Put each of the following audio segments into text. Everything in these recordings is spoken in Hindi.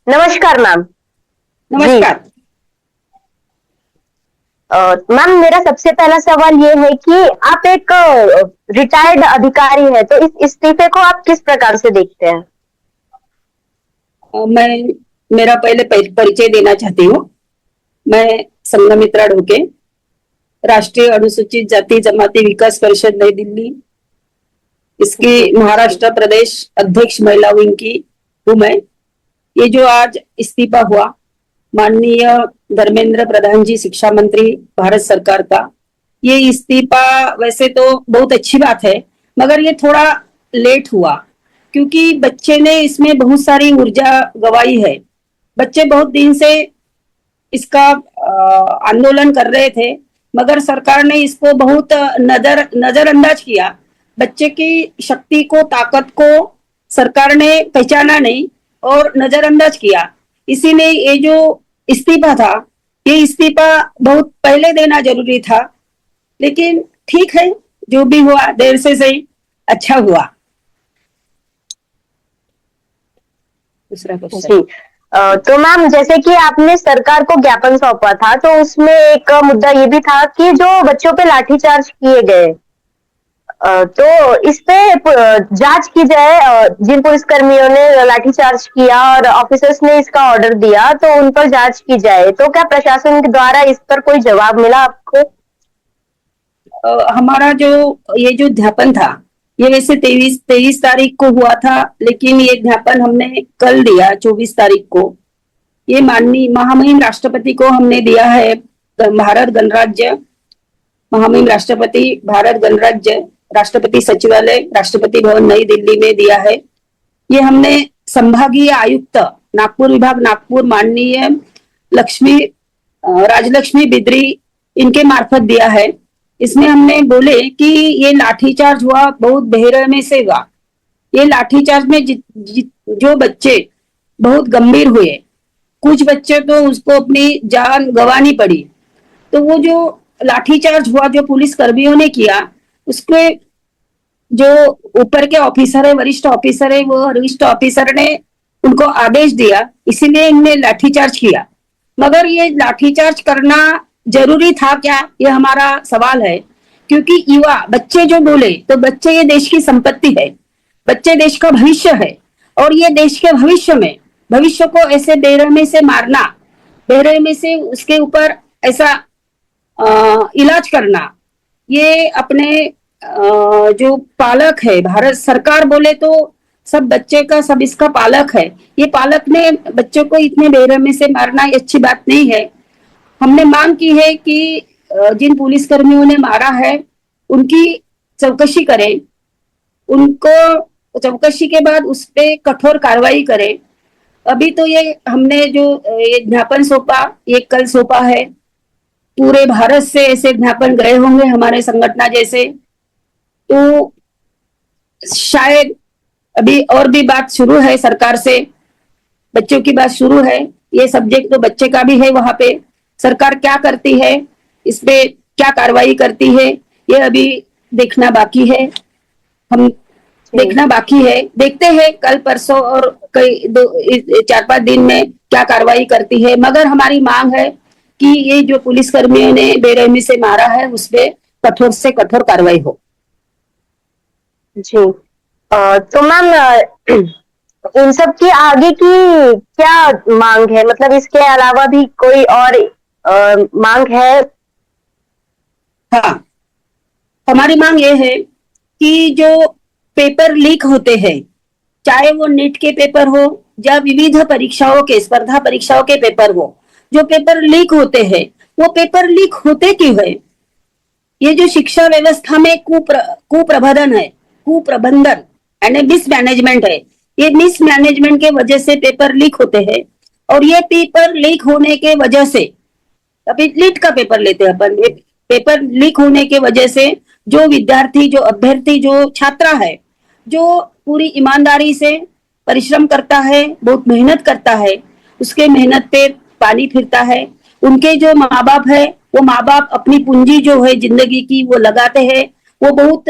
नमस्कार मैम। जी। नमस्कार। मैम, मेरा सबसे पहला सवाल ये है कि आप एक रिटायर्ड अधिकारी है, तो इस इस्तीफे को आप किस प्रकार से देखते हैं? मैं मेरा पहले परिचय देना चाहती हूँ। मैं संघमित्रा ढोके, राष्ट्रीय अनुसूचित जाति जमाती विकास परिषद नई दिल्ली, जी। इसकी महाराष्ट्र प्रदेश अध्यक्ष महिला विंग की हूँ मैं। ये जो आज इस्तीफा हुआ माननीय धर्मेंद्र प्रधान जी शिक्षा मंत्री भारत सरकार का, ये इस्तीफा वैसे तो बहुत अच्छी बात है, मगर ये थोड़ा लेट हुआ क्योंकि बच्चे ने इसमें बहुत सारी ऊर्जा गवाई है। बच्चे बहुत दिन से इसका आंदोलन कर रहे थे, मगर सरकार ने इसको बहुत नजरअंदाज किया। बच्चे की शक्ति को, ताकत को सरकार ने पहचाना नहीं और नजरअंदाज किया। इसीलिए ये जो इस्तीफा था, ये इस्तीफा बहुत पहले देना जरूरी था। लेकिन ठीक है, जो भी हुआ देर से सही अच्छा हुआ। दूसरा क्वेश्चन। जी। तो मैम, जैसे कि आपने सरकार को ज्ञापन सौंपा था, तो उसमें एक मुद्दा ये भी था कि जो बच्चों पे लाठीचार्ज किए गए, तो इस पे जांच की जाए। जिन पुलिसकर्मियों ने लाठीचार्ज किया और ऑफिसर्स ने इसका ऑर्डर दिया, तो उन पर जांच की जाए। तो क्या प्रशासन के द्वारा इस पर कोई जवाब मिला आपको? हमारा जो ये जो ज्ञापन था, ये वैसे 23 तारीख को हुआ था, लेकिन ये ज्ञापन हमने कल दिया 24 तारीख को। ये माननीय महामहिम राष्ट्रपति को हमने दिया है। भारत गणराज्य महामहिम राष्ट्रपति, भारत गणराज्य राष्ट्रपति सचिवालय, राष्ट्रपति भवन नई दिल्ली में दिया है। ये हमने संभागीय आयुक्त नागपुर विभाग नागपुर माननीय लक्ष्मी राजलक्ष्मी बिद्री, इनके मार्फत दिया है। इसमें हमने बोले कि ये लाठीचार्ज हुआ बहुत बेरहमी से हुआ। ये लाठीचार्ज में जो बच्चे बहुत गंभीर हुए, कुछ बच्चे तो उसको अपनी जान गंवानी पड़ी। तो वो जो लाठीचार्ज हुआ जो पुलिस कर्मियों ने किया, उसके जो ऊपर के ऑफिसर है, वरिष्ठ ऑफिसर है, वो वरिष्ठ ऑफिसर ने उनको आदेश दिया, इसीलिए इनने लाठीचार्ज किया। मगर ये लाठीचार्ज करना जरूरी था क्या, ये हमारा सवाल है। क्योंकि युवा बच्चे जो बोले, तो बच्चे ये देश की संपत्ति है, बच्चे देश का भविष्य है। और ये देश के भविष्य को ऐसे बेरहमी से मारना, बेरहमी से उसके ऊपर ऐसा इलाज करना, ये अपने जो पालक है, भारत सरकार बोले तो सब बच्चे का, सब इसका पालक है। ये पालक ने बच्चों को इतने बेरहमी से मारना ये अच्छी बात नहीं है। हमने मांग की है कि जिन पुलिसकर्मियों ने मारा है उनकी चौकसी करें, उनको चौकसी के बाद उस पर कठोर कार्रवाई करें। अभी तो ये हमने जो ये ज्ञापन सौंपा, ये कल सौंपा है। पूरे भारत से ऐसे ज्ञापन गए होंगे हमारे संगठन जैसे, तो शायद अभी और भी बात शुरू है सरकार से, बच्चों की बात शुरू है। ये सब्जेक्ट तो बच्चे का भी है, वहां पे सरकार क्या करती है, इस पे क्या कार्रवाई करती है, ये अभी देखना बाकी है। हम देखना बाकी है, देखते हैं कल परसों और कई 4-5 दिन में क्या कार्रवाई करती है। मगर हमारी मांग है कि ये जो पुलिसकर्मियों ने बेरहमी से मारा है, उस पर कठोर से कठोर कार्रवाई हो। जी। तो मैम, इन सब की आगे की क्या मांग है? मतलब इसके अलावा भी कोई और मांग है? हाँ, हमारी मांग ये है कि जो पेपर लीक होते हैं, चाहे वो नीट के पेपर हो या विविध परीक्षाओं के, स्पर्धा परीक्षाओं के पेपर हो, जो पेपर लीक होते हैं, वो पेपर लीक होते क्यों है? ये जो शिक्षा व्यवस्था में कुप्रबंधन है, कुप्रबंधन यानी मिसमैनेजमेंट है। ये मिसमैनेजमेंट के वजह से पेपर लीक होते हैं। और ये पेपर लीक होने के वजह से, अभी नीट का पेपर लेते हैं अपन, पेपर लीक होने के वजह से जो विद्यार्थी, जो अभ्यर्थी, जो छात्रा है, जो पूरी ईमानदारी से परिश्रम करता है, बहुत मेहनत करता है, उसके मेहनत पे पानी फिरता है। उनके जो माँ बाप है, वो माँ बाप अपनी पूंजी जो है जिंदगी की वो लगाते हैं, वो बहुत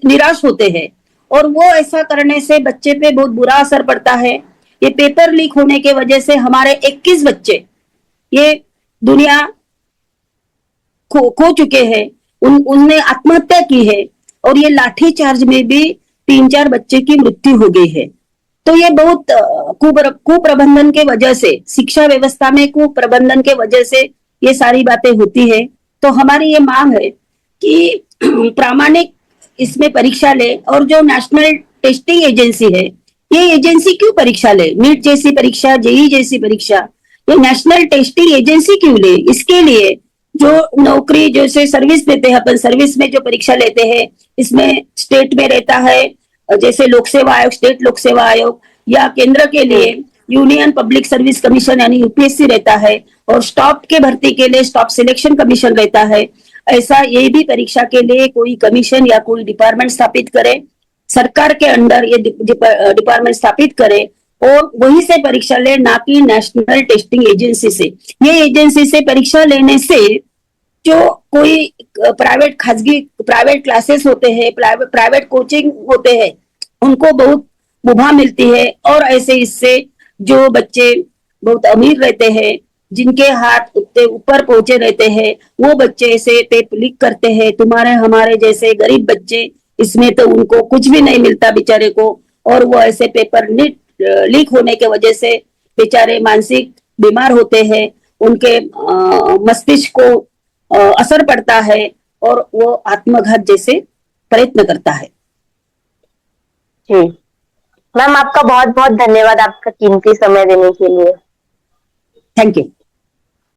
निराश होते हैं। और वो ऐसा करने से बच्चे पे बहुत बुरा असर पड़ता है। ये पेपर लीक होने के वजह से हमारे 21 बच्चे ये दुनिया खो चुके हैं, उनने आत्महत्या की है, और ये लाठी चार्ज में भी 3-4 बच्चे की मृत्यु हो गई है। तो ये बहुत कुप्रबंधन के वजह से, शिक्षा व्यवस्था में कुप्रबंधन के वजह से ये सारी बातें होती है। तो हमारी ये मांग है कि प्रामाणिक इसमें परीक्षा ले, और जो नेशनल टेस्टिंग एजेंसी है, ये एजेंसी क्यों परीक्षा ले, नीट जैसी परीक्षा, जेई जैसी परीक्षा, ये नेशनल टेस्टिंग एजेंसी क्यों ले? इसके लिए जो नौकरी जैसे सर्विस देते हैं, अपन सर्विस में जो परीक्षा लेते हैं, इसमें स्टेट में रहता है जैसे लोक सेवा आयोग, स्टेट लोक सेवा आयोग, या केंद्र के लिए यूनियन पब्लिक सर्विस कमीशन यानी यूपीएससी रहता है, और स्टाफ के भर्ती के लिए स्टाफ सिलेक्शन कमीशन रहता है। ऐसा ये भी परीक्षा के लिए कोई कमीशन या कोई डिपार्टमेंट स्थापित करे, सरकार के अंडर ये डिपार्टमेंट स्थापित करे, और वहीं से परीक्षा ले, ना कि नेशनल टेस्टिंग एजेंसी से। ये एजेंसी से परीक्षा लेने से जो कोई प्राइवेट क्लासेस होते हैं, प्राइवेट कोचिंग होते हैं, उनको बहुत मुभा मिलती है, और ऐसे इससे जो बच्चे बहुत अमीर रहते हैं, जिनके हाथ उतने ऊपर पहुंचे रहते हैं, वो बच्चे ऐसे पेपर लीक करते हैं। तुम्हारे हमारे जैसे गरीब बच्चे, इसमें तो उनको कुछ भी नहीं मिलता बेचारे को, और वो ऐसे पेपर लीक होने के वजह से बेचारे मानसिक बीमार होते हैं, उनके मस्तिष्क को असर पड़ता है, और वो आत्मघात जैसे प्रयत्न करता है। जी मैम, आपका बहुत बहुत धन्यवाद आपका कीमती समय देने के लिए। Thank you.